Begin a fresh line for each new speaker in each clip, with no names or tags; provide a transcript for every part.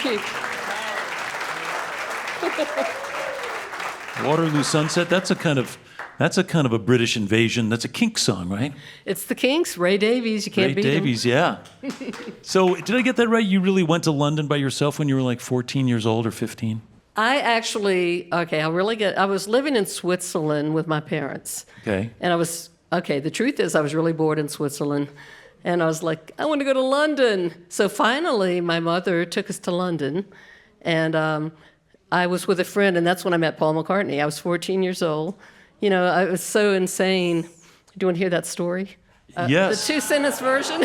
Thank you.
Waterloo Sunset, that's a kind of a British invasion. That's a Kinks song, right?
It's the Kinks, Ray Davies. You can't beat him.
Ray Davies, yeah. So did I get that right? You really went to London by yourself when you were like 14 years old or 15?
I was living in Switzerland with my parents.
Okay.
And the truth is I was really bored in Switzerland. And I was like, I want to go to London. So finally, my mother took us to London. And I was with a friend, and that's when I met Paul McCartney. I was 14 years old. You know, I was so insane. Do you want to hear that story?
Yes.
The two-sentence version?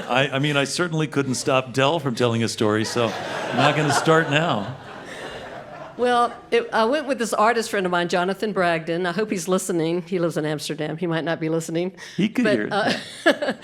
I mean, I certainly couldn't stop Del from telling a story, so I'm not going to start now.
Well, I went with this artist friend of mine, Jonathan Bragdon. I hope he's listening. He lives in Amsterdam. He might not be listening.
He could hear it.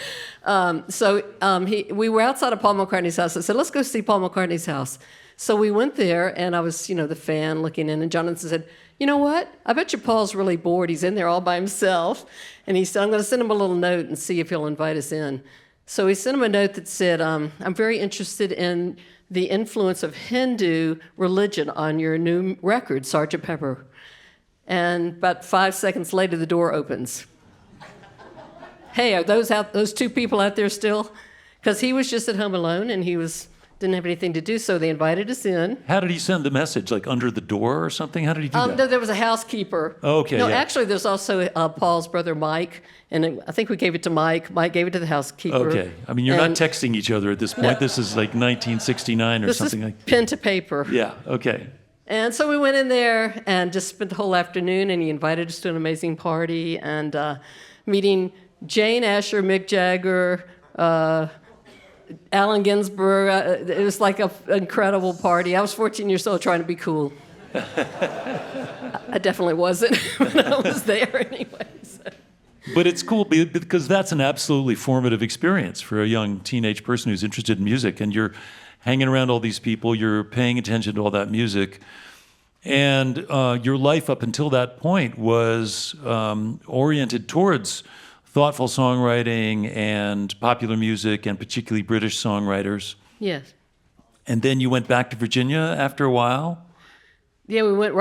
We were outside of Paul McCartney's house. I said, let's go see Paul McCartney's house. So we went there, and I was, the fan looking in, and Jonathan said, you know what? I bet you Paul's really bored. He's in there all by himself. And he said, I'm going to send him a little note and see if he'll invite us in. So he sent him a note that said, I'm very interested in the influence of Hindu religion on your new record, Sgt. Pepper. And about 5 seconds later, the door opens. Hey, are those two people out there still? Because he was just at home alone, and he didn't have anything to do, so they invited us in.
How did he send the message? Like under the door or something? How did he do that?
No, there was a housekeeper.
Oh, okay,
No,
yeah.
actually, there's also Paul's brother, Mike, and I think we gave it to Mike. Mike gave it to the housekeeper.
Okay. I mean, you're not texting each other at this point. No. This is like 1969 or something like that.
This is pen to paper.
Yeah, okay.
And so we went in there and just spent the whole afternoon, and he invited us to an amazing party, and meeting Jane Asher, Mick Jagger, Allen Ginsberg. It was like an incredible party. I was 14 years old trying to be cool. I definitely wasn't when I was there anyway. So.
But it's cool because that's an absolutely formative experience for a young teenage person who's interested in music, and you're hanging around all these people, you're paying attention to all that music, and your life up until that point was oriented towards thoughtful songwriting and popular music, and particularly British songwriters.
Yes. And
then you went back to Virginia after a while?
Yeah, we went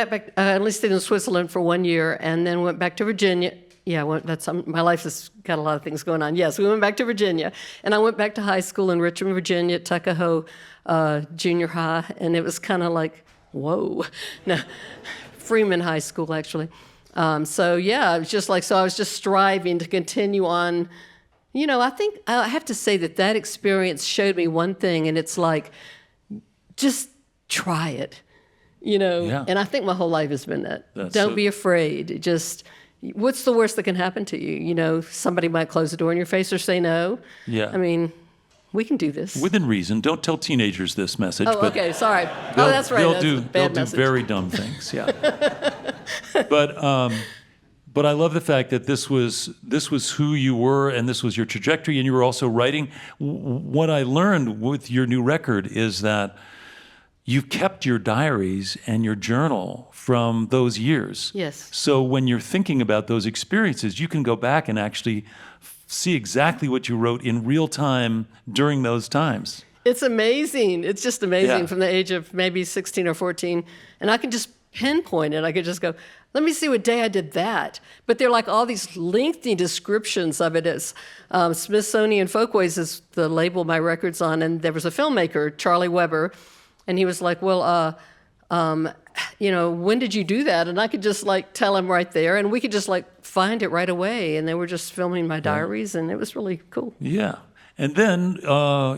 back, I only stayed in Switzerland for 1 year, and then went back to Virginia. Yeah, my life has got a lot of things going on. Yes, we went back to Virginia, and I went back to high school in Richmond, Virginia, at Tuckahoe Junior High, and it was kind of like, whoa. No, Freeman High School, actually. I was just striving to continue on. I think I have to say that experience showed me one thing, and it's like, just try it,
Yeah.
And I think my whole life has been that. Don't be afraid. Just, what's the worst that can happen to you? Somebody might close the door in your face or say no.
Yeah.
I mean, we can do this.
Within reason. Don't tell teenagers this message.
Oh, okay, sorry. Oh, that's right.
They'll do very dumb things, yeah. But I love the fact that this was who you were, and this was your trajectory, and you were also writing. What I learned with your new record is that you've kept your diaries and your journal from those years.
Yes.
So when you're thinking about those experiences, you can go back and actually see exactly what you wrote in real time during those times.
It's amazing. It's just amazing from the age of maybe 16 or 14. And I can just pinpoint it. I could just go, let me see what day I did that. But they're like all these lengthy descriptions of it. As Smithsonian Folkways is the label my record's on. And there was a filmmaker, Charlie Weber, and he was like, well, when did you do that? And I could just tell him right there, and we could just find it right away. And they were just filming my diaries, and it was really cool.
Yeah. And then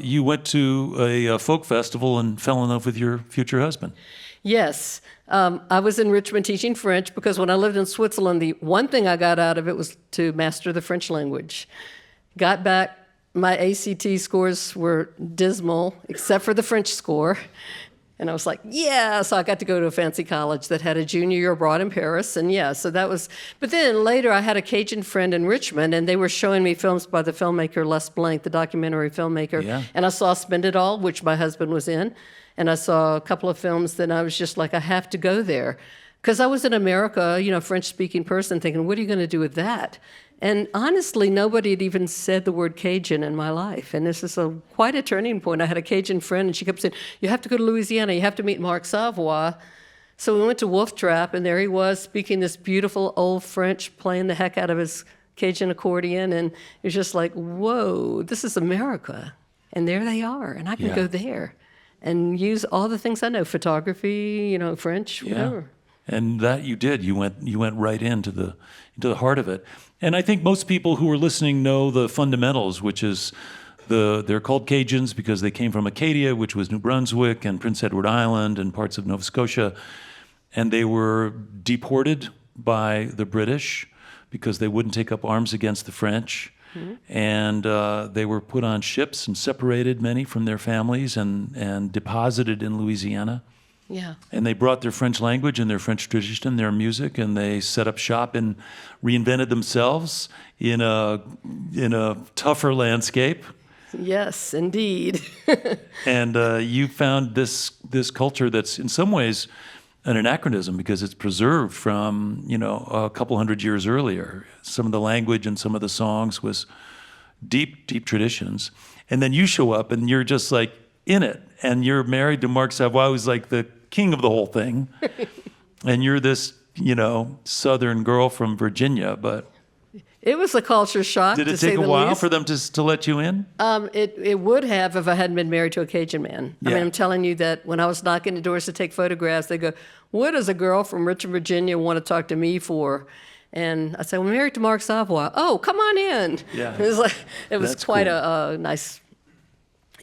you went to a folk festival and fell in love with your future husband.
Yes. I was in Richmond teaching French because when I lived in Switzerland, the one thing I got out of it was to master the French language. Got back, my ACT scores were dismal, except for the French score. And I was like, yeah, so I got to go to a fancy college that had a junior year abroad in Paris, and so that was, but then later I had a Cajun friend in Richmond, and they were showing me films by the filmmaker Les Blanc, the documentary filmmaker, and I saw Spend It All, which my husband was in, and I saw a couple of films that I was just like, I have to go there, Because I was in America, French-speaking person, thinking, what are you going to do with that? And honestly, nobody had even said the word Cajun in my life. And this is quite a turning point. I had a Cajun friend, and she kept saying, you have to go to Louisiana. You have to meet Mark Savoy. So we went to Wolf Trap, and there he was speaking this beautiful old French, playing the heck out of his Cajun accordion. And it was just like, whoa, this is America. And there they are. And I can go there and use all the things I know, photography, French, whatever.
And that you did. You went right into the heart of it. And I think most people who are listening know the fundamentals, which is they're called Cajuns because they came from Acadia, which was New Brunswick and Prince Edward Island and parts of Nova Scotia. And they were deported by the British because they wouldn't take up arms against the French. Mm-hmm. And they were put on ships and separated, many from their families, and deposited in Louisiana.
Yeah.
And they brought their French language and their French tradition, their music, and they set up shop and reinvented themselves in a tougher landscape.
Yes, indeed.
And you found this culture that's in some ways an anachronism because it's preserved from a couple hundred years earlier. Some of the language and some of the songs was deep traditions, and then you show up and you're just like in it, and you're married to Mark Savoy, who's like the king of the whole thing, and you're this Southern girl from Virginia, but.
It was a culture shock.
Did it take a while for them to let you in?
It would have if I hadn't been married to a Cajun man.
Yeah.
I mean, I'm telling you that when I was knocking the doors to take photographs, they go, what does a girl from Richmond, Virginia want to talk to me for? And I said, well, I'm married to Mark Savoy. Oh, come on in.
Yeah.
It was quite cool. A nice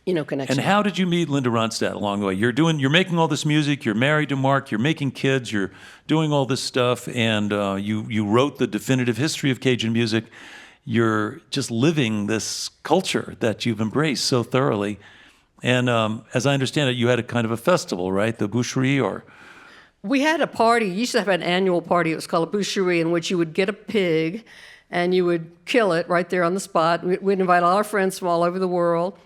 connection.
And how did you meet Linda Ronstadt along the way? You're making all this music, you're married to Mark, you're making kids, you're doing all this stuff, and you wrote the definitive history of Cajun music. You're just living this culture that you've embraced so thoroughly. And as I understand it, you had a kind of a festival, right? The Boucherie, or...
We had a party. You used to have an annual party. It was called a Boucherie, in which you would get a pig, and you would kill it right there on the spot. We'd invite all our friends from all over the world.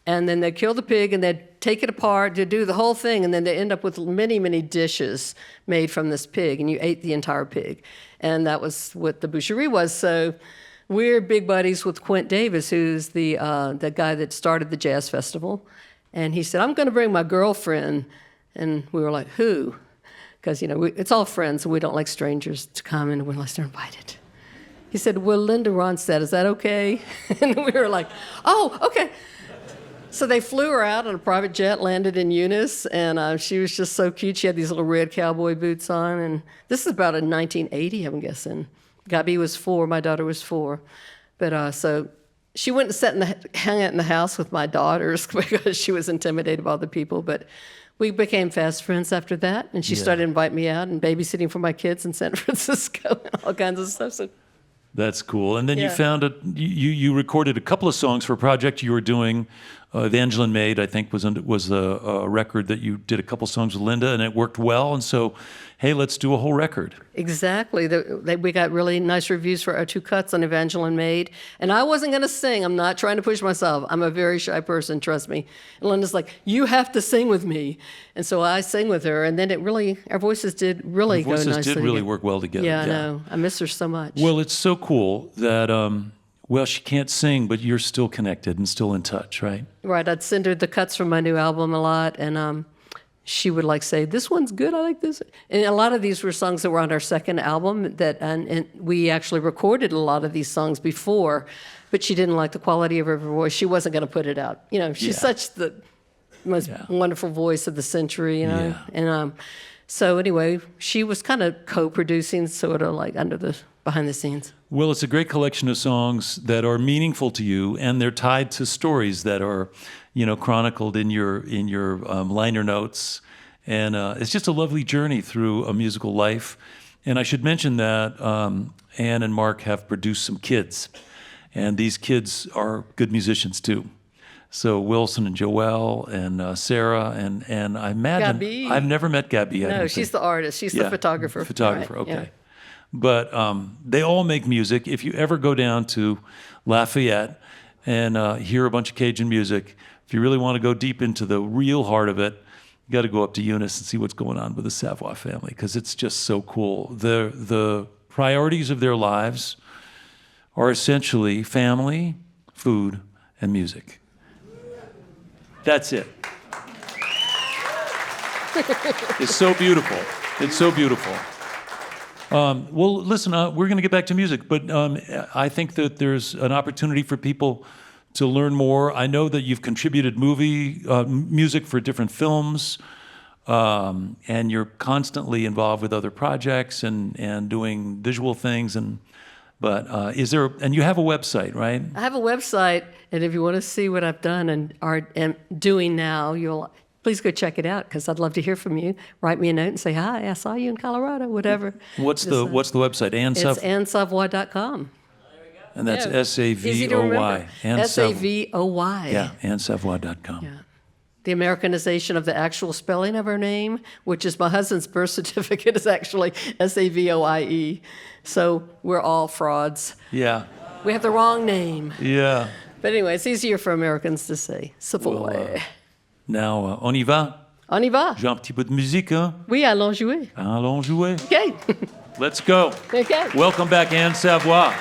And then they'd kill the pig, and they'd take it apart to do the whole thing, and then they end up with many, many dishes made from this pig, and you ate the entire pig. And that was what the Boucherie was. So we're big buddies with Quint Davis, who's the guy that started the jazz festival. And he said, I'm going to bring my girlfriend. And we were like, who? Because, it's all friends, and we don't like strangers to come, and unless they're invited. He said, well, Linda Ronstadt, is that okay? And we were like, oh, okay. So they flew her out on a private jet, landed in Eunice, and she was just so cute. She had these little red cowboy boots on, and this is about in 1980, I'm guessing. Gabi was 4, my daughter was 4. But so she went and hung out in the house with my daughters because she was intimidated by all the people. But we became fast friends after that, and she started inviting me out and babysitting for my kids in San Francisco and all kinds of stuff. So
that's cool. And then you found you recorded a couple of songs for a project you were doing. Evangeline Maid, I think, was a record that you did a couple songs with Linda, and it worked well. And so, hey, let's do a whole record.
Exactly. We got really nice reviews for our 2 cuts on Evangeline Maid. And I wasn't going to sing. I'm not trying to push myself. I'm a very shy person, trust me. And Linda's like, you have to sing with me. And so I sang with her, and then our voices did really go nicely.
Our voices did really work well together.
Yeah, I know. I miss her so much.
Well, it's so cool that... Well, she can't sing, but you're still connected and still in touch, right? Right.
I'd send her the cuts from my new album a lot, and she would say, "This one's good. I like this." And a lot of these were songs that were on our second album. And we actually recorded a lot of these songs before, but she didn't like the quality of her voice. She wasn't going to put it out. She's such the most wonderful voice of the century.
Yeah.
And so anyway, she was kind of co-producing, sort of like behind the scenes.
Well, it's a great collection of songs that are meaningful to you, and they're tied to stories that are, chronicled in your liner notes, and it's just a lovely journey through a musical life. And I should mention that Ann and Mark have produced some kids, and these kids are good musicians too. So Wilson and Joelle and Sarah and I imagine
Gabi.
I've never met Gabi.
No, she's the artist. She's the photographer.
Photographer,
right.
okay.
Yeah.
But they all make music. If you ever go down to Lafayette and hear a bunch of Cajun music, if you really want to go deep into the real heart of it, you got to go up to Eunice and see what's going on with the Savoy family because it's just so cool. The priorities of their lives are essentially family, food, and music. That's it. It's so beautiful. It's so beautiful. Well, listen, we're going to get back to music, but I think that there's an opportunity for people to learn more. I know that you've contributed music for different films, and you're constantly involved with other projects and doing visual things. But and you have a website, right?
I have a website, and if you want to see what I've done and am doing now, please go check it out because I'd love to hear from you. Write me a note and say, hi, I saw you in Colorado, whatever.
What's the website?
It's AnnSavoy.com.
And that's Savoy.
Easy to remember. Savoy.
Yeah, AnnSavoy.com.
Yeah. The Americanization of the actual spelling of her name, which is my husband's birth certificate, is actually Savoie. So we're all frauds.
Yeah.
We have the wrong name.
Yeah.
But anyway, it's easier for Americans to say Savoy.
Now, on y va?
On y va.
J'ai un petit peu de musique, hein?
Oui, allons jouer.
Allons jouer.
Okay.
Let's go.
Okay.
Welcome back, Ann Savoy.